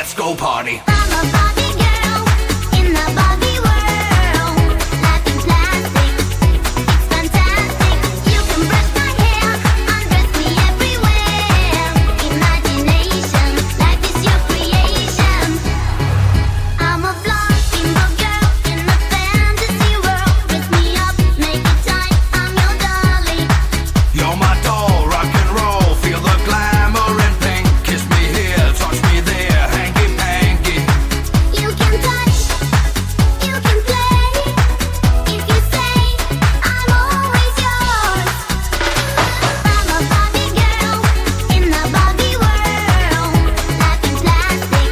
let's go party. I'm a Barbie girl in the Barbie world. Life in plastic, it's fantastic. You can brush my hair, undress me everywhere. Imagination, life is your creation. I'm a blonde bimbo girl in a fantasy world. Dress me up, make it tight, I'm your dolly. You're my doll, rock and roll, feel the glamour and pink. Kiss me here, touch me there, hanky panky. You can touch, you can play. If you say I'm always yours. I'm a Barbie girl in the Barbie world. Life in plastic,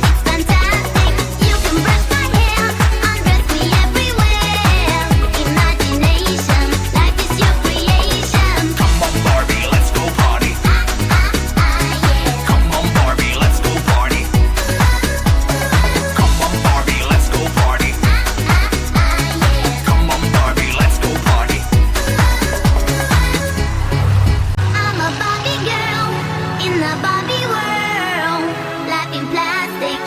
it's fantastic. You can brush my hair, undress me everywhere. Imagination, life is your creation. Come on Barbie, let's go party. Yeah. Come on Barbie, let's go party. Come on Barbie, let's go party. Come on Barbie, let's go party. I'm a Barbie girl in the Barbie world. Life in plastic,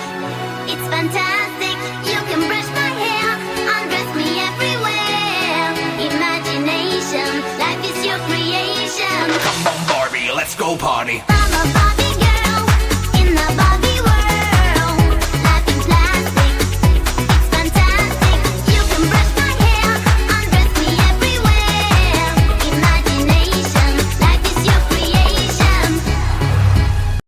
it's fantastic. You can brush my hair, undress me everywhere. Imagination, life is your creation. Come on Barbie, let's go party.